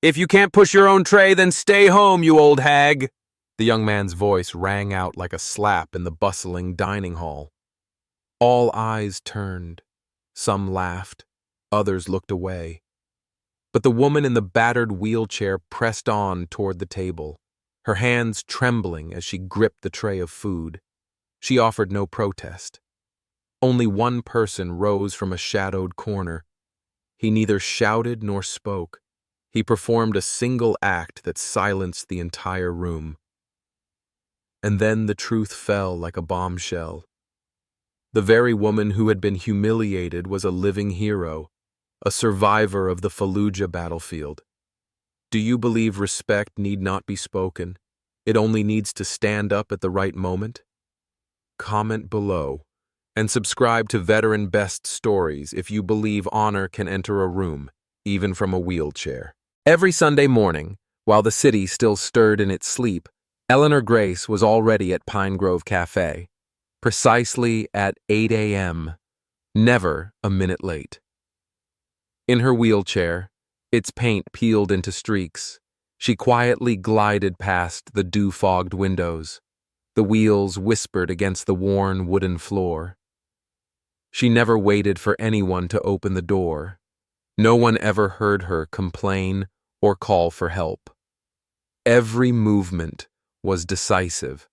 If you can't push your own tray, then stay home, you old hag. The young man's voice rang out like a slap in the bustling dining hall. All eyes turned. Some laughed, others looked away. But the woman in the battered wheelchair pressed on toward the table, her hands trembling as she gripped the tray of food. She offered no protest. Only one person rose from a shadowed corner. He neither shouted nor spoke. He performed a single act that silenced the entire room. And then the truth fell like a bombshell. The very woman who had been humiliated was a living hero, a survivor of the Fallujah battlefield. Do you believe respect need not be spoken? It only needs to stand up at the right moment? Comment below, and subscribe to Veteran Best Stories if you believe honor can enter a room, even from a wheelchair. Every Sunday morning, while the city still stirred in its sleep, Eleanor Grace was already at Pine Grove Cafe, precisely at 8 a.m., never a minute late. In her wheelchair, its paint peeled into streaks, she quietly glided past the dew-fogged windows. The wheels whispered against the worn wooden floor. She never waited for anyone to open the door. No one ever heard her complain or call for help. Every movement was decisive,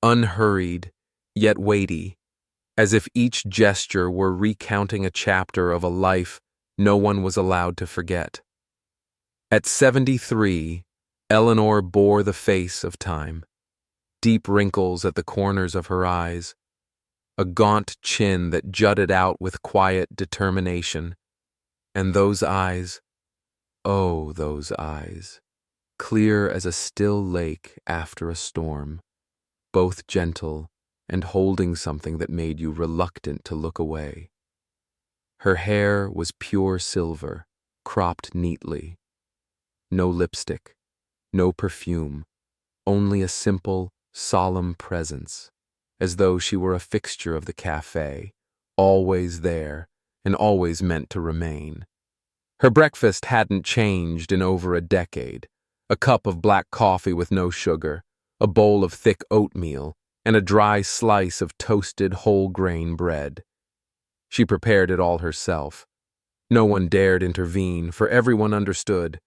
unhurried, yet weighty, as if each gesture were recounting a chapter of a life no one was allowed to forget. At 73, Eleanor bore the face of time, deep wrinkles at the corners of her eyes, a gaunt chin that jutted out with quiet determination, and those eyes, oh, those eyes, clear as a still lake after a storm, both gentle and holding something that made you reluctant to look away. Her hair was pure silver, cropped neatly. No lipstick, no perfume, only a simple, solemn presence, as though she were a fixture of the cafe, always there and always meant to remain. Her breakfast hadn't changed in over a decade. A cup of black coffee with no sugar, a bowl of thick oatmeal, and a dry slice of toasted whole-grain bread. She prepared it all herself. No one dared intervene, for everyone understood.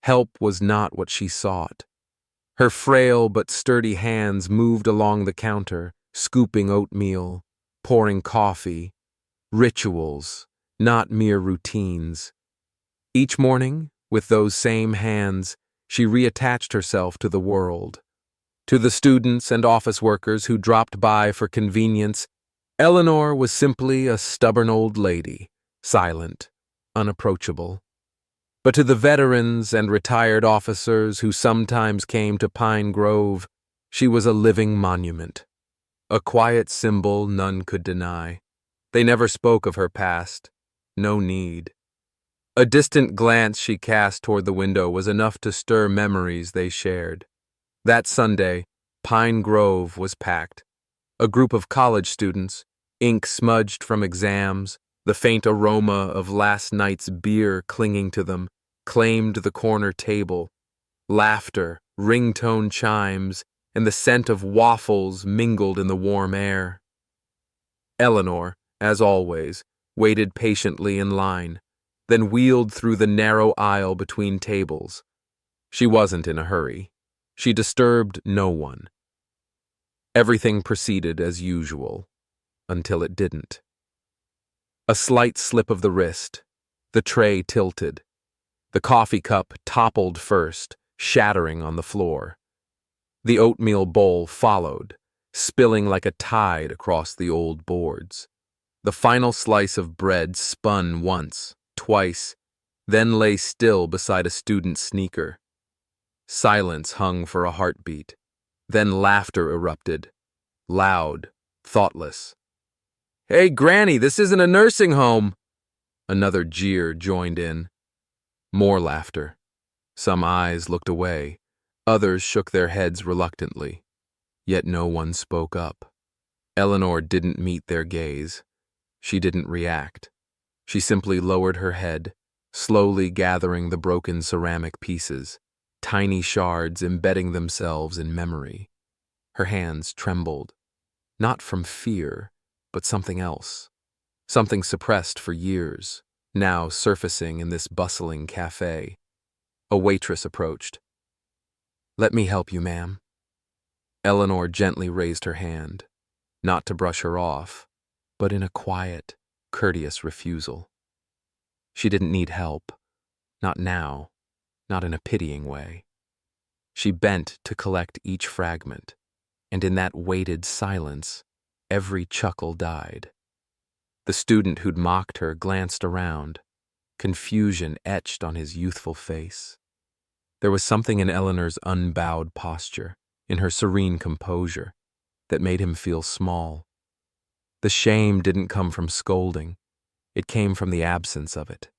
Help was not what she sought. Her frail but sturdy hands moved along the counter, scooping oatmeal, pouring coffee. Rituals, not mere routines. Each morning, with those same hands, she reattached herself to the world. To the students and office workers who dropped by for convenience, Eleanor was simply a stubborn old lady, silent, unapproachable. But to the veterans and retired officers who sometimes came to Pine Grove, she was a living monument, a quiet symbol none could deny. They never spoke of her past. No need. A distant glance she cast toward the window was enough to stir memories they shared. That Sunday, Pine Grove was packed. A group of college students, ink smudged from exams, the faint aroma of last night's beer clinging to them, claimed the corner table. Laughter, ringtone chimes, and the scent of waffles mingled in the warm air. Eleanor, as always, waited patiently in line, then wheeled through the narrow aisle between tables. She wasn't in a hurry. She disturbed no one. Everything proceeded as usual, until it didn't. A slight slip of the wrist, the tray tilted. The coffee cup toppled first, shattering on the floor. The oatmeal bowl followed, spilling like a tide across the old boards. The final slice of bread spun once, twice, then lay still beside a student's sneaker. Silence hung for a heartbeat. Then laughter erupted, loud, thoughtless. "Hey, Granny, this isn't a nursing home!" Another jeer joined in. More laughter. Some eyes looked away. Others shook their heads reluctantly. Yet no one spoke up. Eleanor didn't meet their gaze. She didn't react. She simply lowered her head, slowly gathering the broken ceramic pieces, tiny shards embedding themselves in memory. Her hands trembled, not from fear, but something else, something suppressed for years, now surfacing in this bustling cafe. A waitress approached. "Let me help you, ma'am." Eleanor gently raised her hand, not to brush her off, but in a quiet, courteous refusal. She didn't need help, not now, not in a pitying way. She bent to collect each fragment, and in that weighted silence, every chuckle died. The student who'd mocked her glanced around, confusion etched on his youthful face. There was something in Eleanor's unbowed posture, in her serene composure, that made him feel small. The shame didn't come from scolding, it came from the absence of it.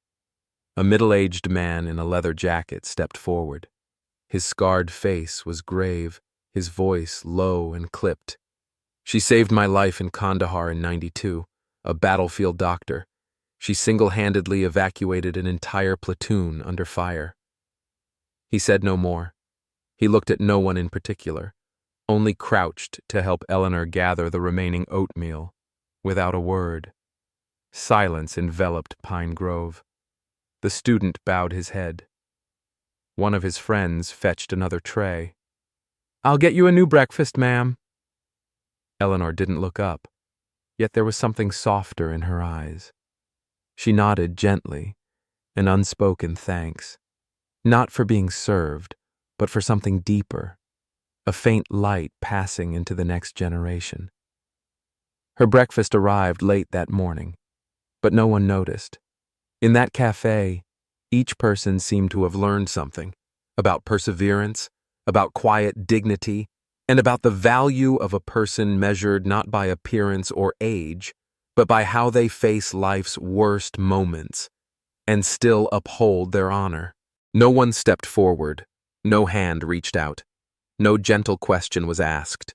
A middle-aged man in a leather jacket stepped forward. His scarred face was grave, his voice low and clipped. "She saved my life in Kandahar in '92, a battlefield doctor. She single-handedly evacuated an entire platoon under fire." He said no more. He looked at no one in particular, only crouched to help Eleanor gather the remaining oatmeal, without a word. Silence enveloped Pine Grove. The student bowed his head. One of his friends fetched another tray. "I'll get you a new breakfast, ma'am." Eleanor didn't look up, yet there was something softer in her eyes. She nodded gently, an unspoken thanks, not for being served, but for something deeper, a faint light passing into the next generation. Her breakfast arrived late that morning, but no one noticed. In that cafe, each person seemed to have learned something about perseverance, about quiet dignity, and about the value of a person measured not by appearance or age, but by how they face life's worst moments and still uphold their honor. No one stepped forward, no hand reached out, no gentle question was asked.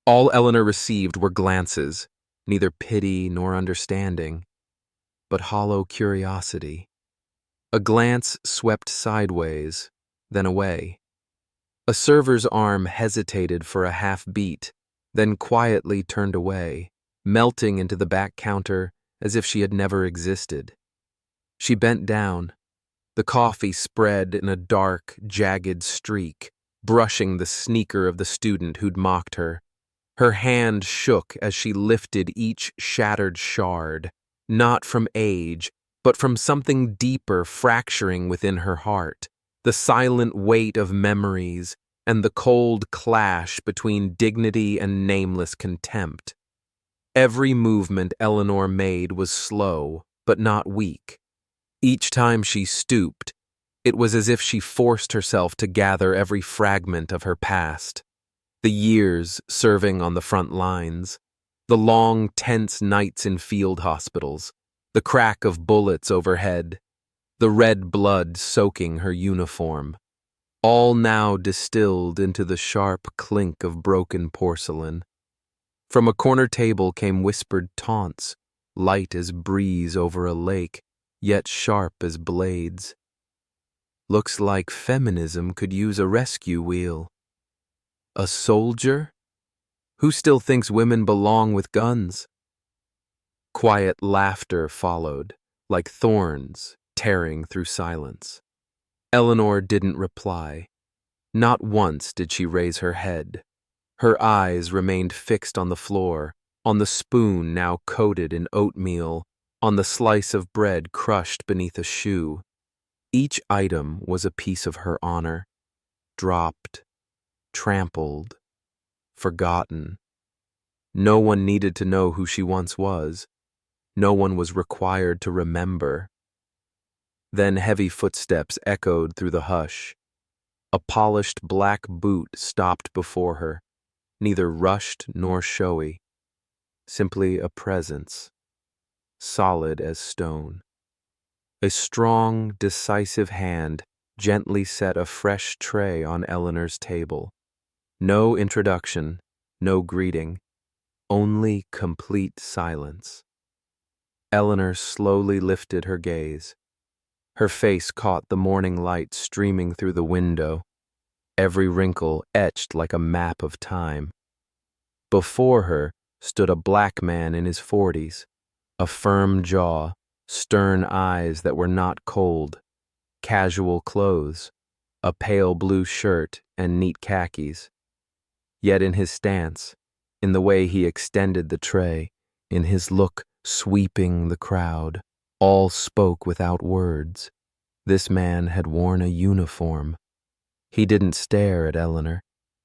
All Eleanor received were glances, neither pity nor understanding, but hollow curiosity. A glance swept sideways, then away. A server's arm hesitated for a half beat, then quietly turned away, melting into the back counter as if she had never existed. She bent down. The coffee spread in a dark, jagged streak, brushing the sneaker of the student who'd mocked her. Her hand shook as she lifted each shattered shard, not from age, but from something deeper fracturing within her heart, the silent weight of memories and the cold clash between dignity and nameless contempt. Every movement Eleanor made was slow, but not weak. Each time she stooped, it was as if she forced herself to gather every fragment of her past. The years serving on the front lines, the long, tense nights in field hospitals, the crack of bullets overhead, the red blood soaking her uniform, all now distilled into the sharp clink of broken porcelain. From a corner table came whispered taunts, light as breeze over a lake, yet sharp as blades. "Looks like feminism could use a rescue wheel." "A soldier? Who still thinks women belong with guns?" Quiet laughter followed, like thorns tearing through silence. Eleanor didn't reply. Not once did she raise her head. Her eyes remained fixed on the floor, on the spoon now coated in oatmeal, on the slice of bread crushed beneath a shoe. Each item was a piece of her honor, dropped, trampled, forgotten. No one needed to know who she once was. No one was required to remember. Then heavy footsteps echoed through the hush. A polished black boot stopped before her, neither rushed nor showy, simply a presence, solid as stone. A strong, decisive hand gently set a fresh tray on Eleanor's table. No introduction, no greeting, only complete silence. Eleanor slowly lifted her gaze. Her face caught the morning light streaming through the window, every wrinkle etched like a map of time. Before her stood a black man in his 40s, a firm jaw, stern eyes that were not cold, casual clothes, a pale blue shirt and neat khakis. Yet in his stance, in the way he extended the tray, in his look sweeping the crowd, all spoke without words. This man had worn a uniform. He didn't stare at Eleanor.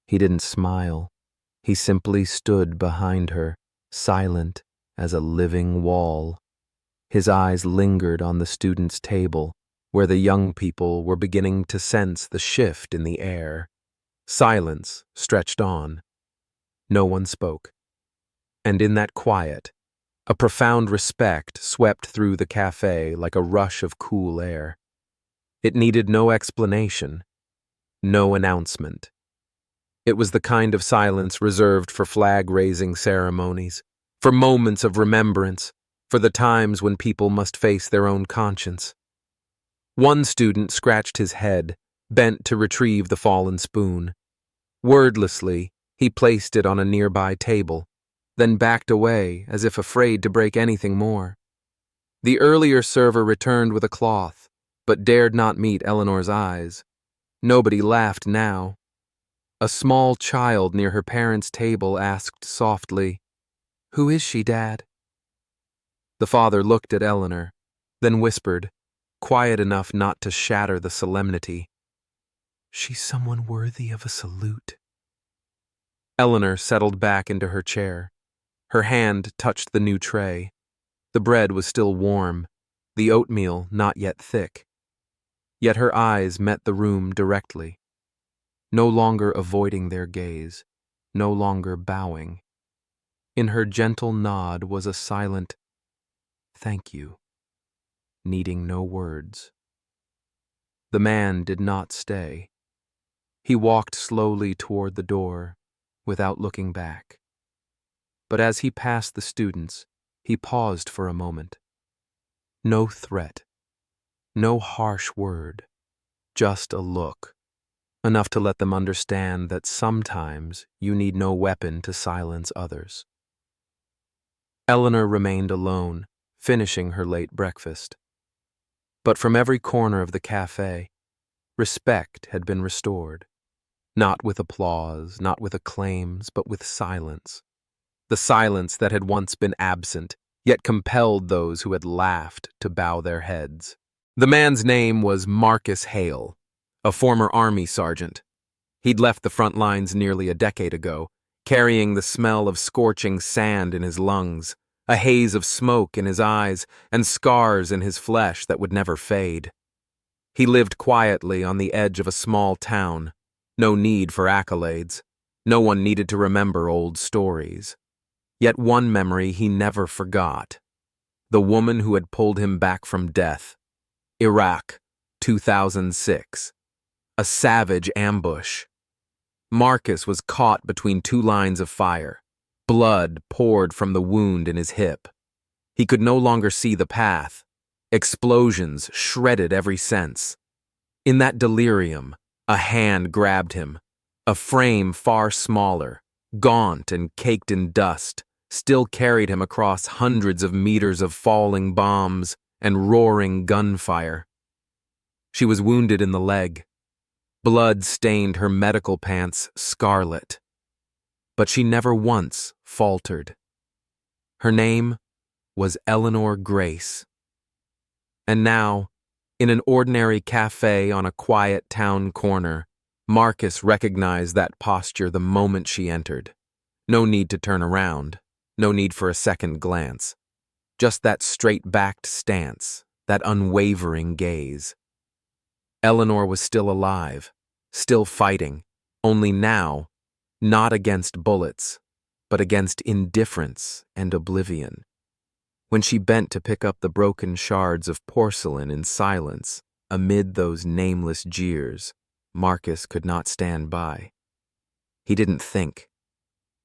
He didn't smile. He simply stood behind her, silent as a living wall. His eyes lingered on the students' table, where the young people were beginning to sense the shift in the air. Silence stretched on. No one spoke. And in that quiet, a profound respect swept through the cafe like a rush of cool air. It needed no explanation, no announcement. It was the kind of silence reserved for flag-raising ceremonies, for moments of remembrance, for the times when people must face their own conscience. One student scratched his head, bent to retrieve the fallen spoon. Wordlessly, he placed it on a nearby table, then backed away as if afraid to break anything more. The earlier server returned with a cloth, but dared not meet Eleanor's eyes. Nobody laughed now. A small child near her parents' table asked softly, "Who is she, Dad?" The father looked at Eleanor, then whispered, quiet enough not to shatter the solemnity, "She's someone worthy of a salute." Eleanor settled back into her chair. Her hand touched the new tray. The bread was still warm, the oatmeal not yet thick. Yet her eyes met the room directly, no longer avoiding their gaze, no longer bowing. In her gentle nod was a silent, "Thank you," needing no words. The man did not stay. He walked slowly toward the door, without looking back. But as he passed the students, he paused for a moment. No threat, no harsh word, just a look, enough to let them understand that sometimes you need no weapon to silence others. Eleanor remained alone, finishing her late breakfast. But from every corner of the cafe, respect had been restored. Not with applause, not with acclaims, but with silence. The silence that had once been absent, yet compelled those who had laughed to bow their heads. The man's name was Marcus Hale, a former army sergeant. He'd left the front lines nearly a decade ago, carrying the smell of scorching sand in his lungs, a haze of smoke in his eyes, and scars in his flesh that would never fade. He lived quietly on the edge of a small town. No need for accolades. No one needed to remember old stories. Yet one memory he never forgot. The woman who had pulled him back from death. Iraq, 2006. A savage ambush. Marcus was caught between two lines of fire. Blood poured from the wound in his hip. He could no longer see the path. Explosions shredded every sense. In that delirium, a hand grabbed him. A frame far smaller, gaunt and caked in dust, still carried him across hundreds of meters of falling bombs and roaring gunfire. She was wounded in the leg. Blood stained her medical pants scarlet. But she never once faltered. Her name was Eleanor Grace. And now, in an ordinary cafe on a quiet town corner, Marcus recognized that posture the moment she entered. No need to turn around, no need for a second glance. Just that straight-backed stance, that unwavering gaze. Eleanor was still alive, still fighting, only now, not against bullets, but against indifference and oblivion. When she bent to pick up the broken shards of porcelain in silence, amid those nameless jeers, Marcus could not stand by. He didn't think.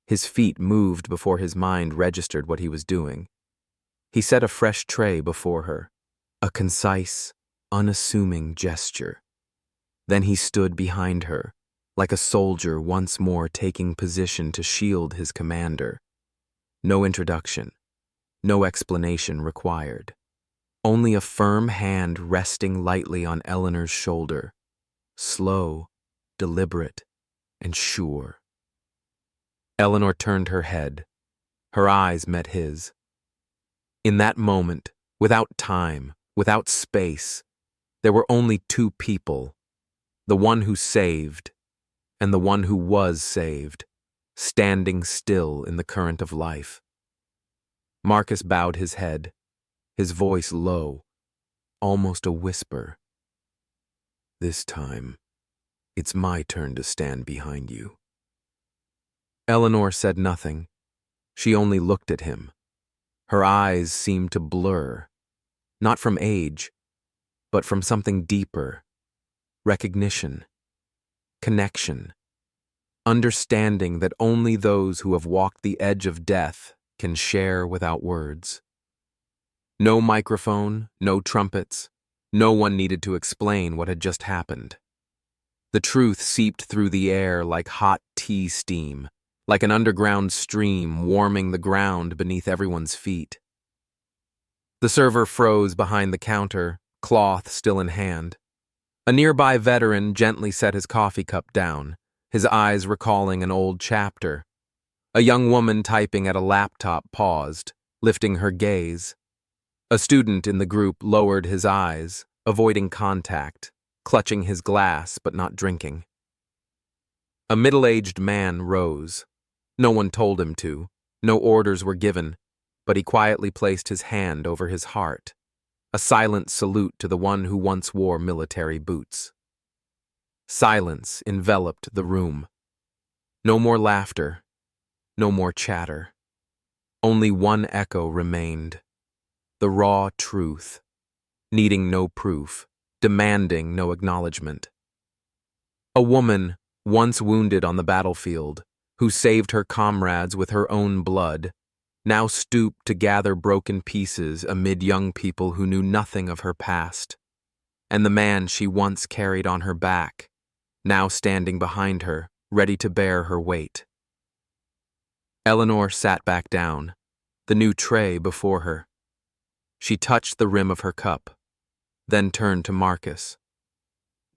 His feet moved before his mind registered what he was doing. He set a fresh tray before her, a concise, unassuming gesture. Then he stood behind her, like a soldier once more taking position to shield his commander. No introduction, no explanation required. Only a firm hand resting lightly on Eleanor's shoulder, slow, deliberate, and sure. Eleanor turned her head. Her eyes met his. In that moment, without time, without space, there were only two people, the one who saved and the one who was saved, standing still in the current of life. Marcus bowed his head, his voice low, almost a whisper. "This time, it's my turn to stand behind you." Eleanor said nothing. She only looked at him. Her eyes seemed to blur, not from age, but from something deeper. Recognition, connection, understanding that only those who have walked the edge of death can share without words. No microphone, no trumpets, no one needed to explain what had just happened. The truth seeped through the air like hot tea steam, like an underground stream warming the ground beneath everyone's feet. The server froze behind the counter, cloth still in hand. A nearby veteran gently set his coffee cup down, his eyes recalling an old chapter. A young woman typing at a laptop paused, lifting her gaze. A student in the group lowered his eyes, avoiding contact, clutching his glass but not drinking. A middle-aged man rose. No one told him to, no orders were given, but he quietly placed his hand over his heart, a silent salute to the one who once wore military boots. Silence enveloped the room. No more laughter, no more chatter. Only one echo remained, the raw truth, needing no proof, demanding no acknowledgement. A woman, once wounded on the battlefield, who saved her comrades with her own blood, now stooped to gather broken pieces amid young people who knew nothing of her past. And the man she once carried on her back, now standing behind her, ready to bear her weight. Eleanor sat back down, the new tray before her. She touched the rim of her cup, then turned to Marcus.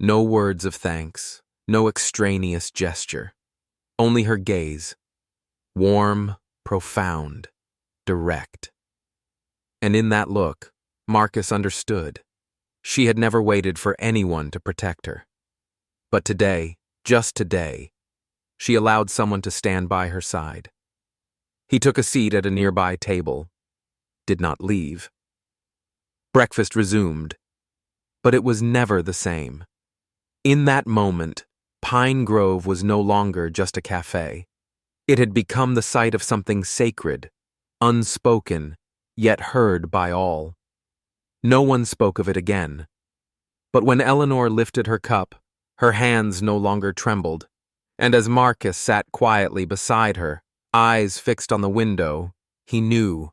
No words of thanks, no extraneous gesture, only her gaze, warm, profound, direct. And in that look, Marcus understood. She had never waited for anyone to protect her. But today, just today, she allowed someone to stand by her side. He took a seat at a nearby table, did not leave. Breakfast resumed, but it was never the same. In that moment, Pine Grove was no longer just a cafe. It had become the site of something sacred, unspoken, yet heard by all. No one spoke of it again. But when Eleanor lifted her cup, her hands no longer trembled, and as Marcus sat quietly beside her, eyes fixed on the window, he knew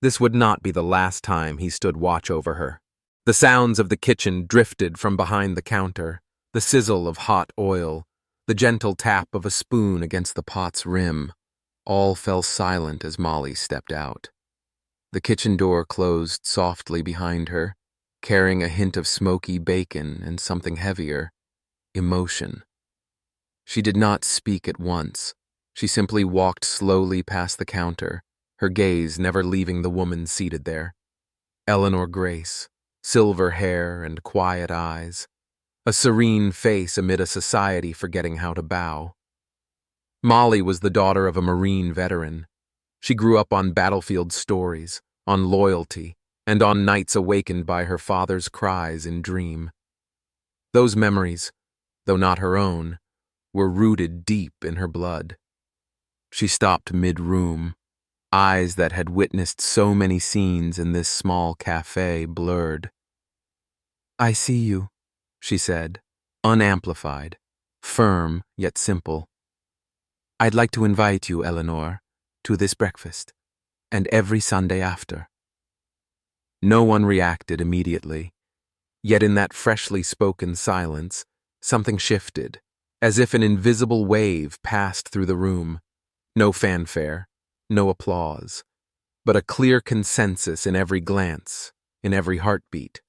this would not be the last time he stood watch over her. The sounds of the kitchen drifted from behind the counter, the sizzle of hot oil, the gentle tap of a spoon against the pot's rim. All fell silent as Molly stepped out. The kitchen door closed softly behind her, carrying a hint of smoky bacon and something heavier, emotion. She did not speak at once. She simply walked slowly past the counter, her gaze never leaving the woman seated there. Eleanor Grace, silver hair and quiet eyes, a serene face amid a society forgetting how to bow. Molly was the daughter of a Marine veteran. She grew up on battlefield stories, on loyalty, and on nights awakened by her father's cries in dream. Those memories, though not her own, were rooted deep in her blood. She stopped mid-room, eyes that had witnessed so many scenes in this small cafe blurred. "I see you," she said, unamplified, firm yet simple. "I'd like to invite you, Eleanor, to this breakfast, and every Sunday after." No one reacted immediately. Yet in that freshly spoken silence, something shifted, as if an invisible wave passed through the room. No fanfare, no applause, but a clear consensus in every glance, in every heartbeat.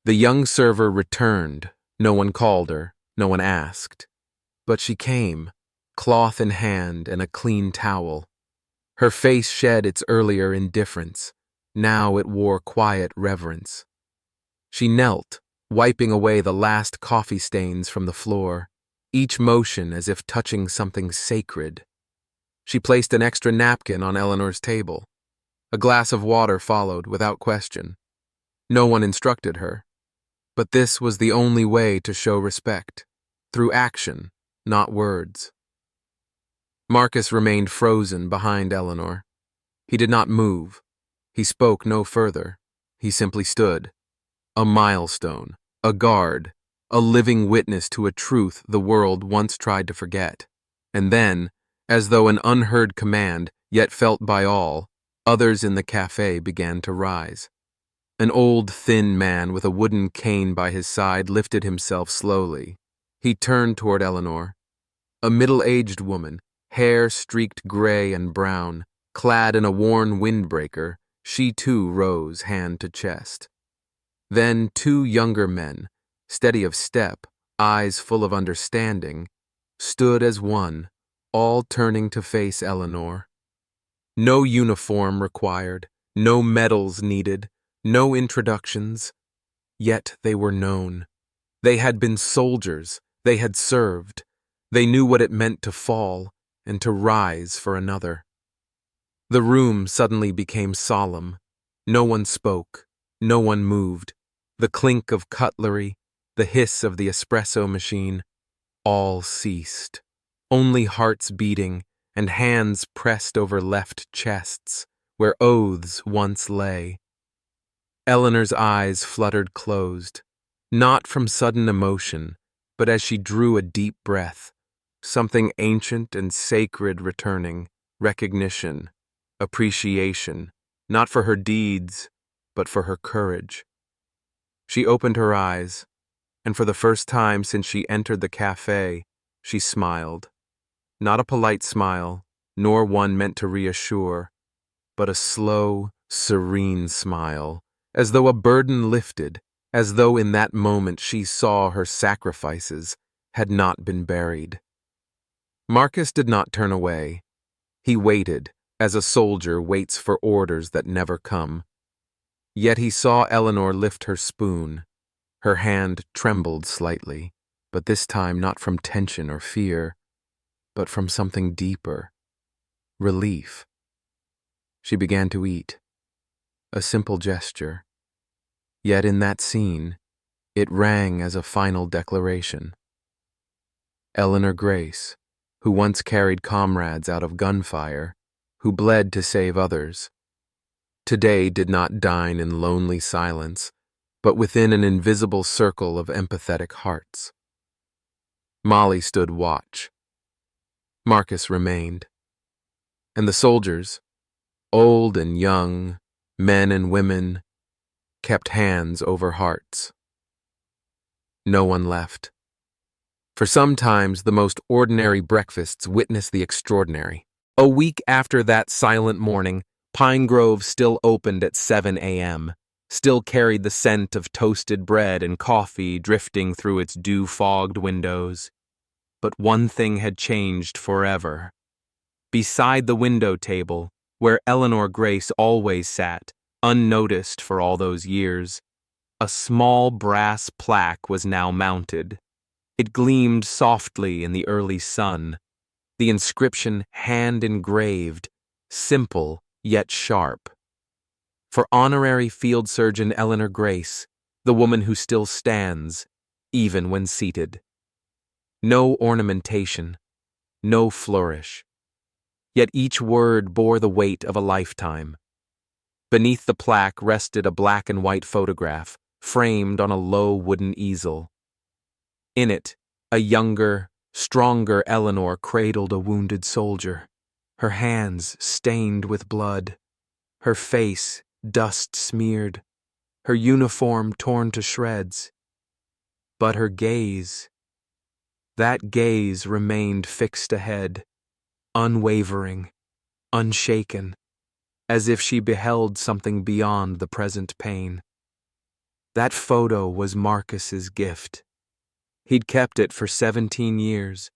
The young server returned. No one called her, no one asked. But she came, cloth in hand and a clean towel. Her face shed its earlier indifference. Now it wore quiet reverence. She knelt, wiping away the last coffee stains from the floor, each motion as if touching something sacred. She placed an extra napkin on Eleanor's table. A glass of water followed without question. No one instructed her. But this was the only way to show respect, through action, not words. Marcus remained frozen behind Eleanor. He did not move. He spoke no further. He simply stood. A milestone, a guard, a living witness to a truth the world once tried to forget. And then, as though an unheard command, yet felt by all, others in the cafe began to rise. An old, thin man with a wooden cane by his side lifted himself slowly. He turned toward Eleanor. A middle-aged woman, hair streaked gray and brown, clad in a worn windbreaker, she too rose hand to chest. Then 2 younger men, steady of step, eyes full of understanding, stood as one, all turning to face Eleanor. No uniform required, no medals needed, no introductions. Yet they were known. They had been soldiers, they had served. They knew what it meant to fall and to rise for another. The room suddenly became solemn. No one spoke, no one moved. The clink of cutlery, the hiss of the espresso machine, all ceased. Only hearts beating and hands pressed over left chests, where oaths once lay. Eleanor's eyes fluttered closed, not from sudden emotion, but as she drew a deep breath, something ancient and sacred returning, recognition, appreciation, not for her deeds, but for her courage. She opened her eyes, and for the first time since she entered the cafe, she smiled. Not a polite smile, nor one meant to reassure, but a slow, serene smile, as though a burden lifted, as though in that moment she saw her sacrifices had not been buried. Marcus did not turn away. He waited, as a soldier waits for orders that never come. Yet he saw Eleanor lift her spoon. Her hand trembled slightly, but this time not from tension or fear, but from something deeper, relief. She began to eat. A simple gesture. Yet in that scene, it rang as a final declaration. Eleanor Grace, who once carried comrades out of gunfire, who bled to save others, today did not dine in lonely silence, but within an invisible circle of empathetic hearts. Molly stood watch. Marcus remained. And the soldiers, old and young, men and women, kept hands over hearts. No one left. For sometimes the most ordinary breakfasts witness the extraordinary. A week after that silent morning, Pine Grove still opened at 7 a.m., still carried the scent of toasted bread and coffee drifting through its dew-fogged windows. But one thing had changed forever. Beside the window table, where Eleanor Grace always sat, unnoticed for all those years, a small brass plaque was now mounted. It gleamed softly in the early sun, the inscription hand-engraved, simple yet sharp. For Honorary Field Surgeon Eleanor Grace, the woman who still stands, even when seated. No ornamentation, no flourish. Yet each word bore the weight of a lifetime. Beneath the plaque rested a black and white photograph, framed on a low wooden easel. In it, a younger, stronger Eleanor cradled a wounded soldier, her hands stained with blood, her face dust-smeared, her uniform torn to shreds. But her gaze, that gaze remained fixed ahead, unwavering, unshaken, as if she beheld something beyond the present pain. That photo was Marcus's gift. He'd kept it for 17 years,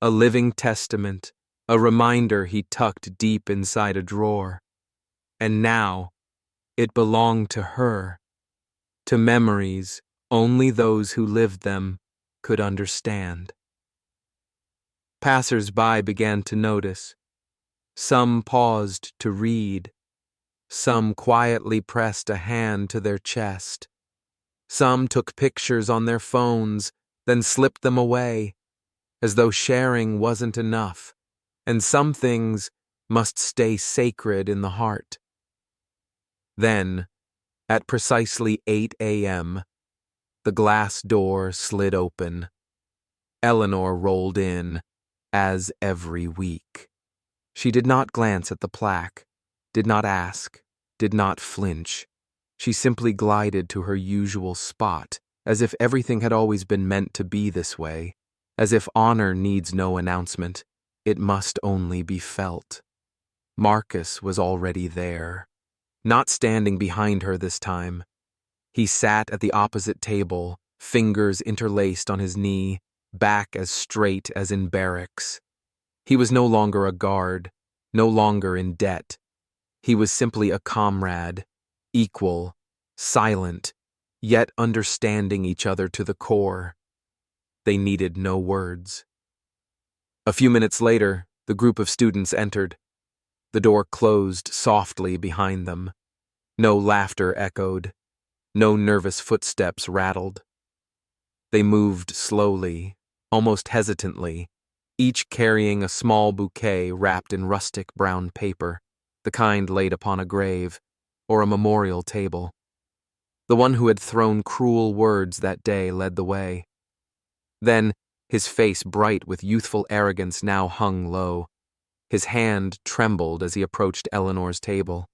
a living testament, a reminder he tucked deep inside a drawer. And now, it belonged to her, to memories only those who lived them could understand. Passers-by began to notice. Some paused to read. Some quietly pressed a hand to their chest. Some took pictures on their phones, then slipped them away, as though sharing wasn't enough, and some things must stay sacred in the heart. Then, at precisely 8 a.m., the glass door slid open. Eleanor rolled in, as every week. She did not glance at the plaque, did not ask, did not flinch. She simply glided to her usual spot, as if everything had always been meant to be this way, as if honor needs no announcement, it must only be felt. Marcus was already there, not standing behind her this time. He sat at the opposite table, fingers interlaced on his knee, back as straight as in barracks. He was no longer a guard, no longer in debt. He was simply a comrade, equal, silent, yet understanding each other to the core. They needed no words. A few minutes later, the group of students entered. The door closed softly behind them. No laughter echoed. No nervous footsteps rattled. They moved slowly, almost hesitantly, each carrying a small bouquet wrapped in rustic brown paper, the kind laid upon a grave or a memorial table. The one who had thrown cruel words that day led the way. Then, his face bright with youthful arrogance now hung low. His hand trembled as he approached Eleanor's table.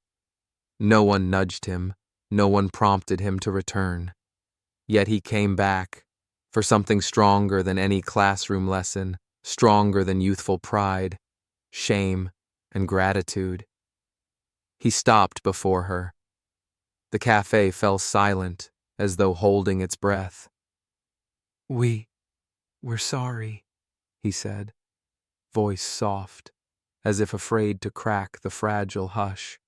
No one nudged him, no one prompted him to return. Yet he came back, for something stronger than any classroom lesson, stronger than youthful pride, shame, and gratitude. He stopped before her. The cafe fell silent, as though holding its breath. We're sorry, he said, voice soft, as if afraid to crack the fragile hush.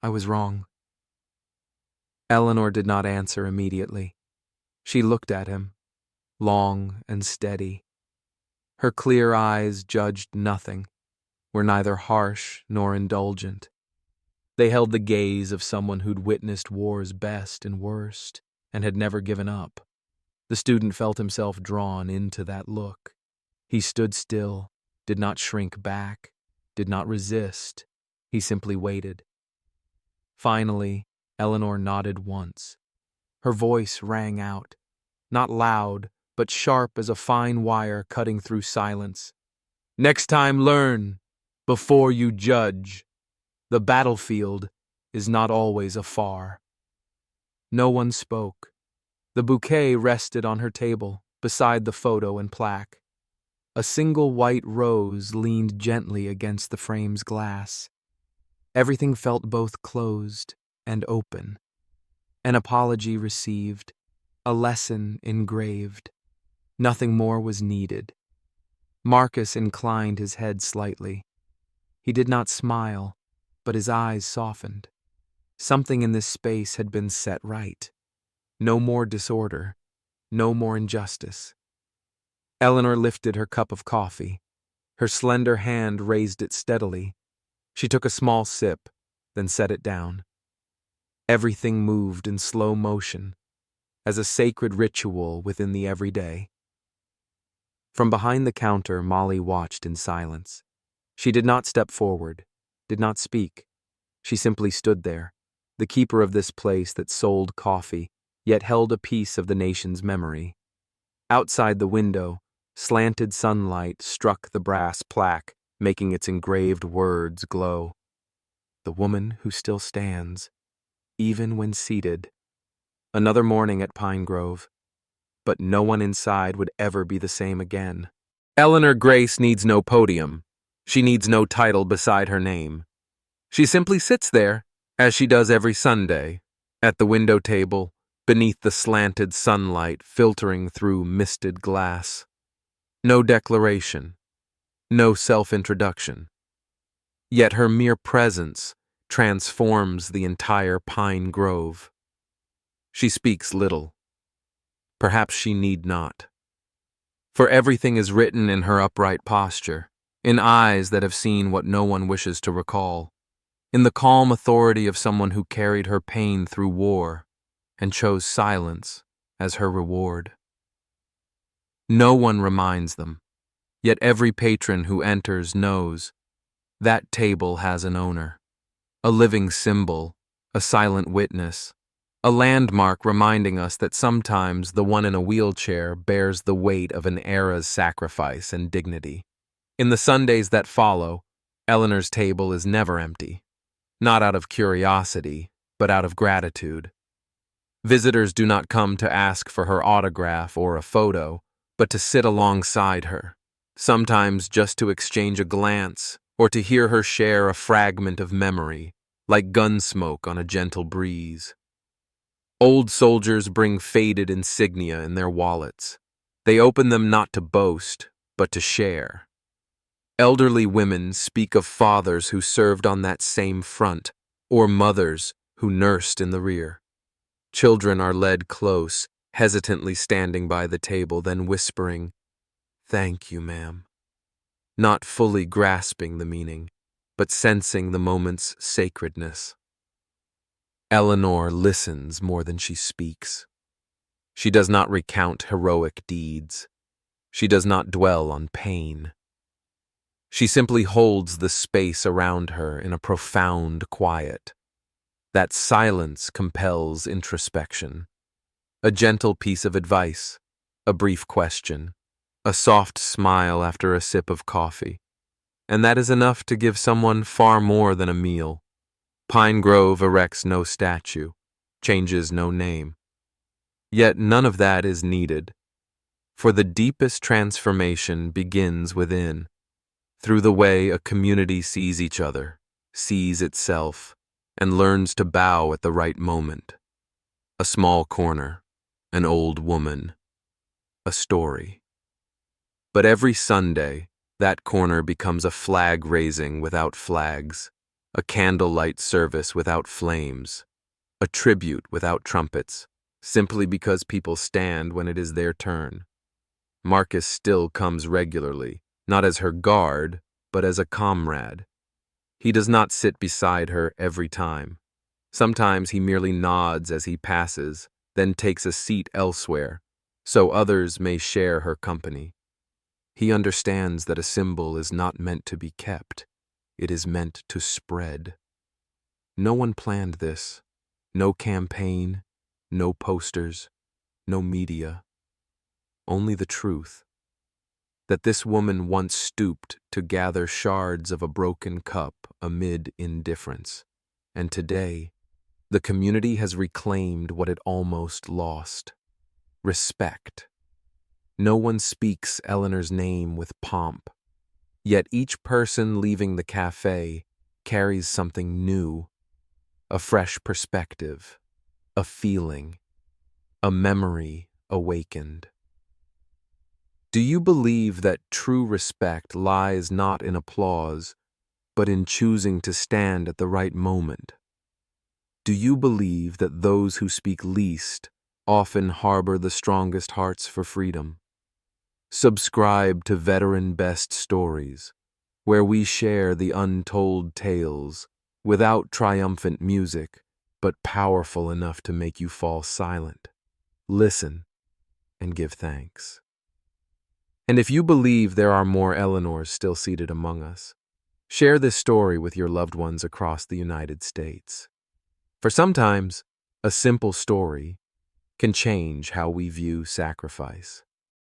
I was wrong. Eleanor did not answer immediately. She looked at him, long and steady. Her clear eyes judged nothing, were neither harsh nor indulgent. They held the gaze of someone who'd witnessed war's best and worst and had never given up. The student felt himself drawn into that look. He stood still, did not shrink back, did not resist. He simply waited. Finally, Eleanor nodded once. Her voice rang out, not loud, but sharp as a fine wire cutting through silence. Next time learn, before you judge. The battlefield is not always afar. No one spoke. The bouquet rested on her table, beside the photo and plaque. A single white rose leaned gently against the frame's glass. Everything felt both closed and open. An apology received, a lesson engraved. Nothing more was needed. Marcus inclined his head slightly. He did not smile, but his eyes softened. Something in this space had been set right. No more disorder, no more injustice. Eleanor lifted her cup of coffee. Her slender hand raised it steadily. She took a small sip, then set it down. Everything moved in slow motion, as a sacred ritual within the everyday. From behind the counter, Molly watched in silence. She did not step forward, did not speak. She simply stood there, the keeper of this place that sold coffee, yet held a piece of the nation's memory. Outside the window, slanted sunlight struck the brass plaque, making its engraved words glow. The woman who still stands, even when seated, Another morning at Pine Grove, but no one inside would ever be the same again. Eleanor Grace needs no podium. She needs no title beside her name. She simply sits there, as she does every Sunday, at the window table, beneath the slanted sunlight filtering through misted glass. No declaration, no self-introduction. Yet her mere presence transforms the entire Pine Grove. She speaks little. Perhaps she need not. For everything is written in her upright posture, in eyes that have seen what no one wishes to recall, in the calm authority of someone who carried her pain through war and chose silence as her reward. No one reminds them, yet every patron who enters knows that table has an owner, a living symbol, a silent witness, a landmark reminding us that sometimes the one in a wheelchair bears the weight of an era's sacrifice and dignity. In the Sundays that follow, Eleanor's table is never empty, not out of curiosity, but out of gratitude. Visitors do not come to ask for her autograph or a photo, but to sit alongside her, sometimes just to exchange a glance or to hear her share a fragment of memory, like gun smoke on a gentle breeze. Old soldiers bring faded insignia in their wallets. They open them not to boast, but to share. Elderly women speak of fathers who served on that same front, or mothers who nursed in the rear. Children are led close, hesitantly standing by the table, then whispering, "Thank you, ma'am," not fully grasping the meaning, but sensing the moment's sacredness. Eleanor listens more than she speaks. She does not recount heroic deeds. She does not dwell on pain. She simply holds the space around her in a profound quiet. That silence compels introspection. A gentle piece of advice, a brief question, a soft smile after a sip of coffee. And that is enough to give someone far more than a meal. Pine Grove erects no statue, changes no name. Yet none of that is needed, for the deepest transformation begins within, through the way a community sees each other, sees itself, and learns to bow at the right moment. A small corner, an old woman, a story. But every Sunday, that corner becomes a flag raising without flags, a candlelight service without flames, a tribute without trumpets, simply because people stand when it is their turn. Marcus still comes regularly, not as her guard, but as a comrade. He does not sit beside her every time. Sometimes he merely nods as he passes, then takes a seat elsewhere, so others may share her company. He understands that a symbol is not meant to be kept. It is meant to spread. No one planned this. No campaign, no posters, no media. Only the truth. That this woman once stooped to gather shards of a broken cup amid indifference. And today, the community has reclaimed what it almost lost. Respect. No one speaks Eleanor's name with pomp. Yet each person leaving the cafe carries something new, a fresh perspective, a feeling, a memory awakened. Do you believe that true respect lies not in applause, but in choosing to stand at the right moment? Do you believe that those who speak least often harbor the strongest hearts for freedom? Subscribe to Veteran Best Stories, where we share the untold tales without triumphant music, but powerful enough to make you fall silent. Listen and give thanks. And if you believe there are more Eleanors still seated among us, share this story with your loved ones across the United States. For sometimes, a simple story can change how we view sacrifice.